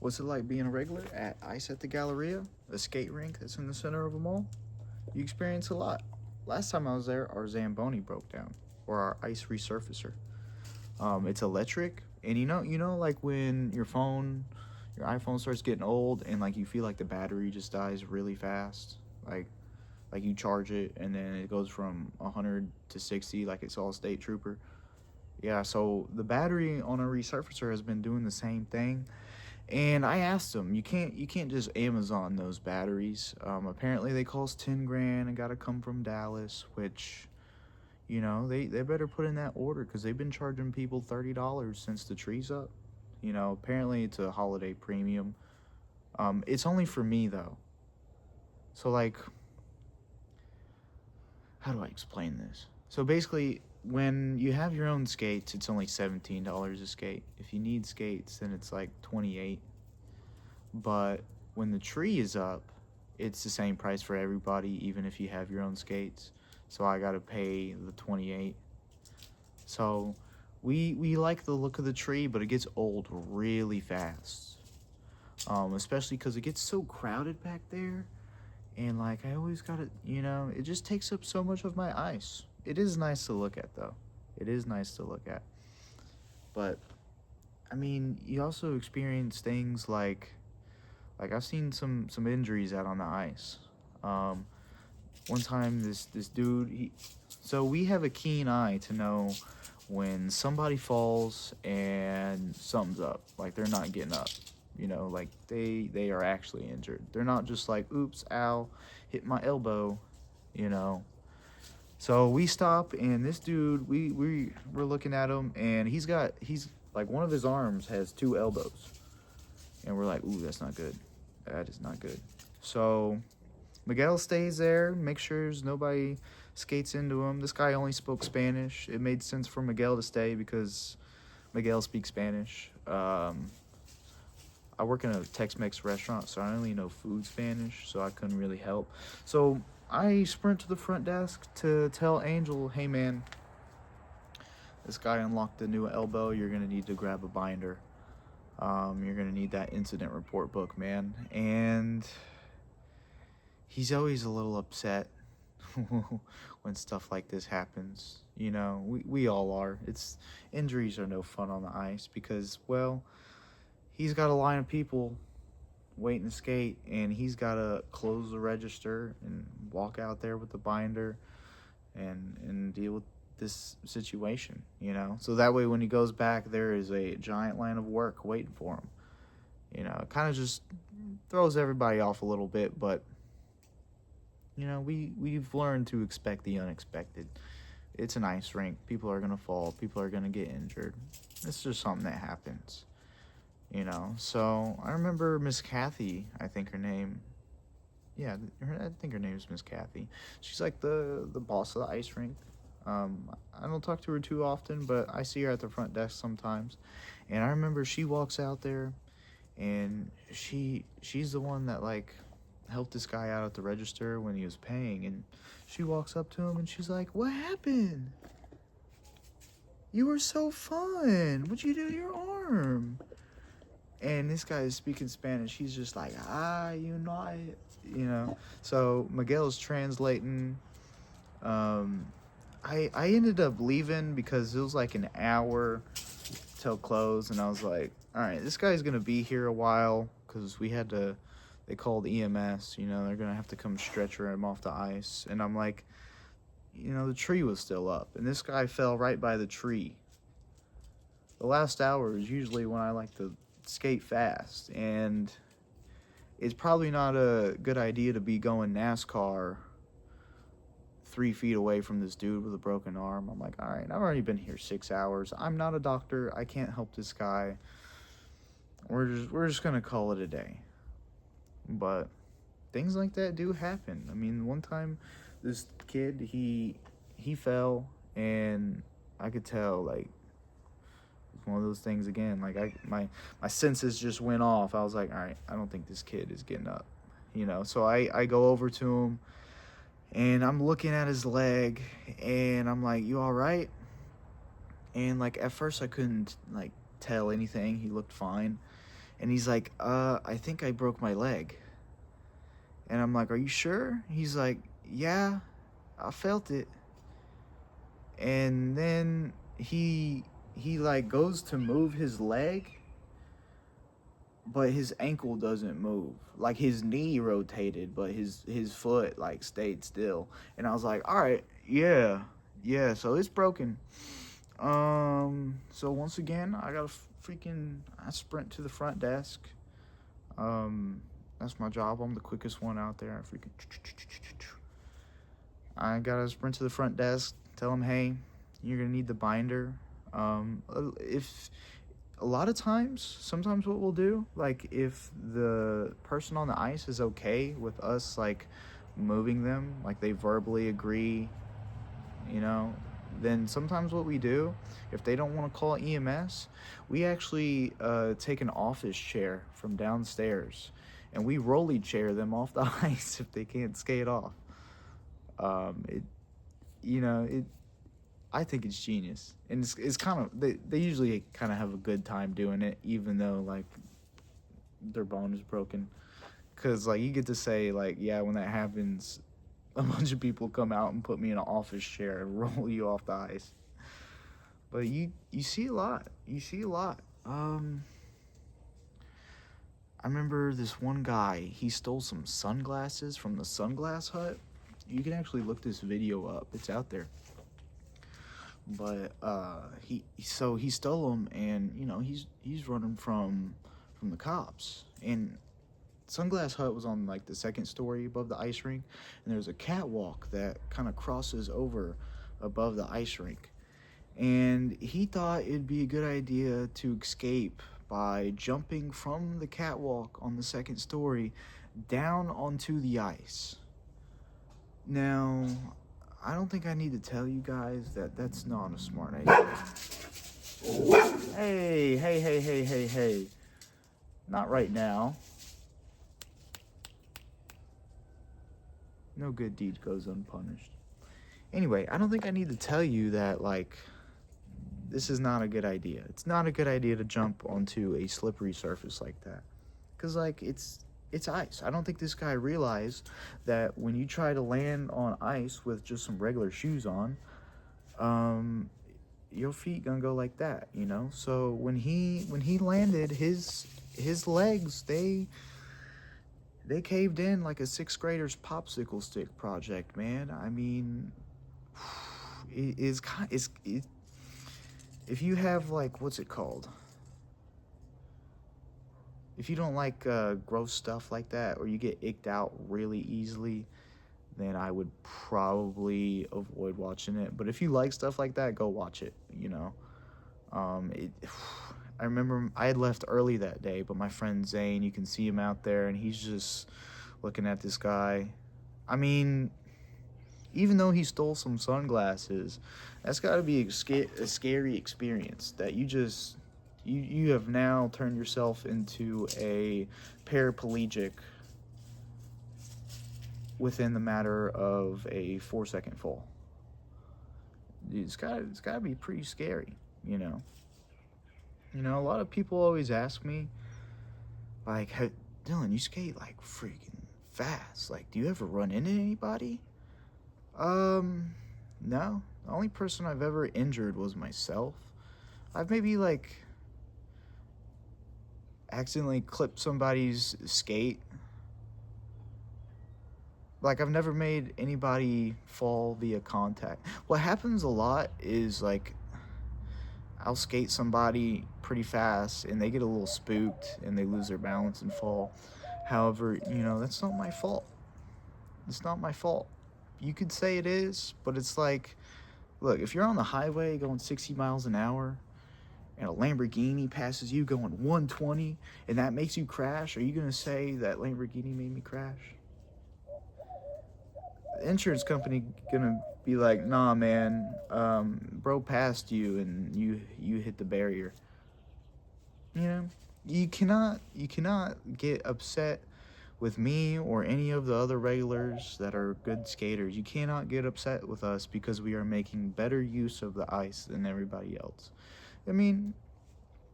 What's it like being a regular at Ice at the Galleria, a skate rink that's in the center of a mall? You experience a lot. Last time I was there, our Zamboni broke down, or our ice resurfacer. It's electric, and like when your iPhone starts getting old, and like you feel like the battery just dies really fast. Like you charge it, and then it goes from 100 to 60, like it's all state trooper. Yeah, so the battery on a resurfacer has been doing the same thing. And I asked them, you can't just Amazon those batteries. Apparently they cost 10 grand and got to come from Dallas, which, they better put in that order because they've been charging people $30 since the tree's up. Apparently it's a holiday premium. It's only for me though. So like, how do I explain this? So basically, when you have your own skates, it's only $17 a skate. If you need skates, then it's like 28. But when the tree is up, it's the same price for everybody, even if you have your own skates. So I gotta pay the 28. So we like the look of the tree, but it gets old really fast. Especially because it gets so crowded back there. And like I always gotta, it just takes up so much of my ice. It is nice to look at though. It is nice to look at. But I mean, you also experience things like I've seen some injuries out on the ice. One time this dude, so we have a keen eye to know when somebody falls and something's up, like they're not getting up. Like they are actually injured. They're not just like, oops, ow, hit my elbow, So we stop, and this dude, we're looking at him, and he's like, one of his arms has two elbows. And we're like, ooh, that's not good. That is not good. So Miguel stays there, makes sure nobody skates into him. This guy only spoke Spanish. It made sense for Miguel to stay because Miguel speaks Spanish. I work in a Tex-Mex restaurant, so I only know food Spanish, so I couldn't really help. So I sprint to the front desk to tell Angel, hey man, this guy unlocked a new elbow. You're going to need to grab a binder. You're going to need that incident report book, man. And he's always a little upset when stuff like this happens. We all are. Injuries are no fun on the ice because, well, he's got a line of people waiting to skate, and he's got to close the register and walk out there with the binder and deal with this situation, So that way when he goes back, there is a giant line of work waiting for him. It kind of just throws everybody off a little bit, but, we've learned to expect the unexpected. It's an ice rink. People are going to fall. People are going to get injured. It's just something that happens. So I remember Miss Kathy, I think her name. Yeah, I think her name is Miss Kathy. She's like the boss of the ice rink. I don't talk to her too often, but I see her at the front desk sometimes. And I remember she walks out there, and she's the one that like helped this guy out at the register when he was paying. And she walks up to him and she's like, "What happened? You were so fun. What'd you do to your arm?" And this guy is speaking Spanish. He's just like, So Miguel's translating. I ended up leaving because it was like an hour till close. And I was like, all right, this guy's going to be here a while because they called EMS. They're going to have to come stretcher him off the ice. And I'm like, the tree was still up. And this guy fell right by the tree. The last hour is usually when I like to skate fast, and it's probably not a good idea to be going NASCAR 3 feet away from this dude with a broken arm. I'm like, all right, I've already been here 6 hours. I'm not a doctor. I can't help this guy. We're just gonna call it a day. But things like that do happen. I mean, one time this kid he fell, and I could tell like one of those things again, like my senses just went off. I was like, all right, I don't think this kid is getting up, so I go over to him, and I'm looking at his leg, and I'm like, you all right? And like at first I couldn't like tell anything. He looked fine. And he's like, I think I broke my leg. And I'm like, are you sure? He's like, yeah, I felt it. And then he like goes to move his leg, but his ankle doesn't move. Like his knee rotated, but his foot like stayed still. And I was like, all right, yeah, so it's broken. So once again, I sprint to the front desk. That's my job. I'm the quickest one out there. I gotta sprint to the front desk, tell them, hey, you're gonna need the binder. If a lot of times, sometimes what we'll do, like if the person on the ice is okay with us like moving them, like they verbally agree, then sometimes what we do, if they don't want to call EMS, we actually take an office chair from downstairs and we rolly chair them off the ice if they can't skate off. It, I think it's genius, and it's kind of they usually kind of have a good time doing it, even though like their bone is broken, because like you get to say like, yeah, when that happens, a bunch of people come out and put me in an office chair and roll you off the ice. But you see a lot. I remember this one guy. He stole some sunglasses from the Sunglass Hut. You can actually look this video up. It's out there. But he stole them, and he's running from the cops. And Sunglass Hut was on like the second story above the ice rink, and there's a catwalk that kind of crosses over above the ice rink. And he thought it'd be a good idea to escape by jumping from the catwalk on the second story down onto the ice. Now, I don't think I need to tell you guys that that's not a smart idea. Hey. Not right now. No good deed goes unpunished. Anyway, I don't think I need to tell you that, like, this is not a good idea. It's not a good idea to jump onto a slippery surface like that. Because, like, it's ice. I don't think this guy realized that when you try to land on ice with just some regular shoes on, your feet gonna go like that, So when he landed, his legs, they caved in like a sixth grader's popsicle stick project, man. I mean, if you have like, what's it called? If you don't like gross stuff like that, or you get icked out really easily, then I would probably avoid watching it. But if you like stuff like that, go watch it, I remember I had left early that day, but my friend Zane, you can see him out there, and he's just looking at this guy. I mean, even though he stole some sunglasses, that's got to be a scary experience that you have now turned yourself into a paraplegic within the matter of a 4-second fall. It's got to be pretty scary, a lot of people always ask me, like, hey, Dylan, you skate like freaking fast. Like, do you ever run into anybody? No. The only person I've ever injured was myself. I've maybe like accidentally clipped somebody's skate. Like, I've never made anybody fall via contact. What happens a lot is, like, I'll skate somebody pretty fast and they get a little spooked and they lose their balance and fall. However, that's not my fault. It's not my fault. You could say it is, but it's like, look, if you're on the highway going 60 miles an hour and a Lamborghini passes you going 120 and that makes you crash, are you going to say that Lamborghini made me crash? The insurance company gonna be like, nah, man, bro passed you and you hit the barrier. You cannot get upset with me or any of the other regulars that are good skaters. You cannot get upset with us because we are making better use of the ice than everybody else. I mean,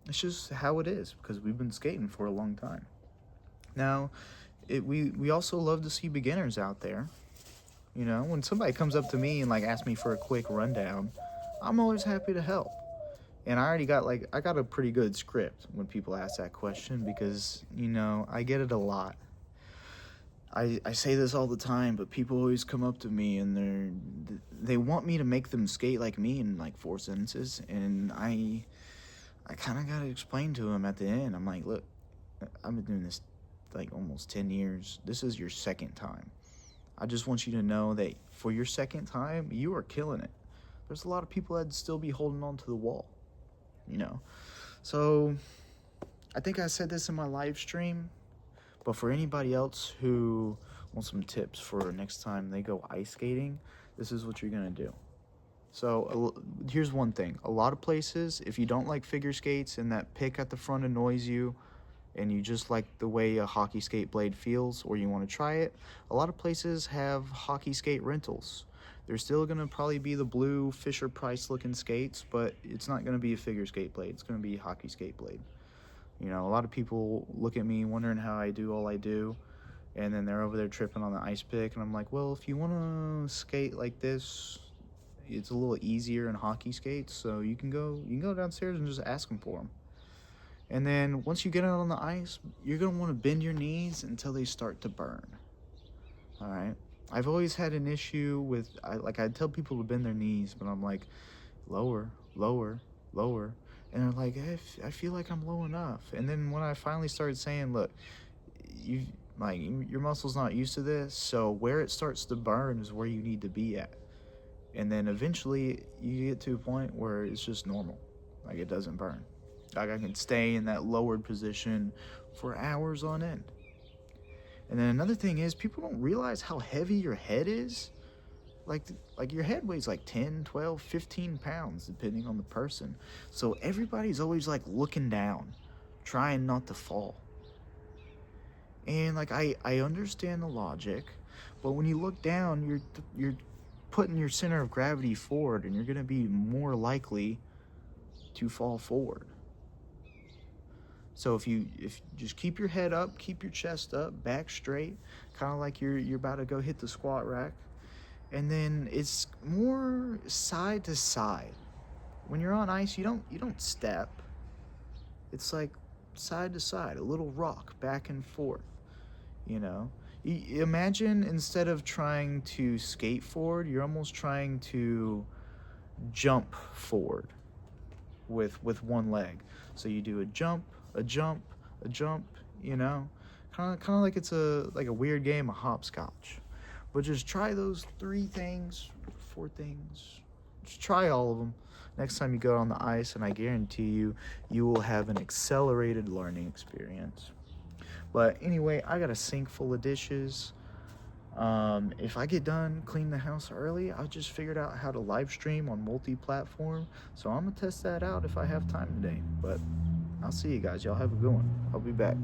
It's just how it is because we've been skating for a long time. Now, we also love to see beginners out there. You know, when somebody comes up to me and like asks me for a quick rundown, I'm always happy to help. And I got a pretty good script when people ask that question because, you know, I get it a lot. I say this all the time, but people always come up to me and they want me to make them skate like me in like 4 sentences, and I kind of got to explain to them at the end. I'm like, look, I've been doing this like almost 10 years. This is your second time. I just want you to know that for your second time, you are killing it. There's a lot of people that'd still be holding on to the wall, you know. So I think I said this in my live stream, but for anybody else who wants some tips for next time they go ice skating, this is what you're going to do. So here's one thing. A lot of places, if you don't like figure skates and that pick at the front annoys you, and you just like the way a hockey skate blade feels, or you want to try it, a lot of places have hockey skate rentals. There's still going to probably be the blue Fisher-Price looking skates, but it's not going to be a figure skate blade. It's going to be a hockey skate blade. You know, a lot of people look at me wondering how I do all I do, and then they're over there tripping on the ice pick, and I'm like, well, if you want to skate like this, it's a little easier in hockey skates, so you can go downstairs and just ask them for them. And then once you get out on the ice, you're going to want to bend your knees until they start to burn. All right? I've always had an issue with, I tell people to bend their knees, but I'm like, lower, lower, lower. And they're like, hey, I feel like I'm low enough. And then when I finally started saying, look, your muscle's not used to this, so where it starts to burn is where you need to be at. And then eventually you get to a point where it's just normal. Like, it doesn't burn. Like, I can stay in that lowered position for hours on end. And then another thing is, people don't realize how heavy your head is. Like your head weighs like 10, 12, 15 pounds, depending on the person. So everybody's always like looking down, trying not to fall. And like, I understand the logic, but when you look down, you're putting your center of gravity forward, and you're going to be more likely to fall forward. So if you just keep your head up, keep your chest up, back straight, kind of like you're about to go hit the squat rack, and then it's more side to side. When you're on ice, you don't step. It's like side to side, a little rock back and forth. You know, imagine instead of trying to skate forward, you're almost trying to jump forward with one leg. So you do a jump, a jump, a jump, you know, kind of like it's a weird game of hopscotch. But just try those 3 things, 4 things. Just try all of them next time you go on the ice, and I guarantee you will have an accelerated learning experience. But anyway, I got a sink full of dishes. If I get done cleaning the house early, I just figured out how to live stream on multi-platform. So I'm going to test that out if I have time today. But I'll see you guys. Y'all have a good one. I'll be back.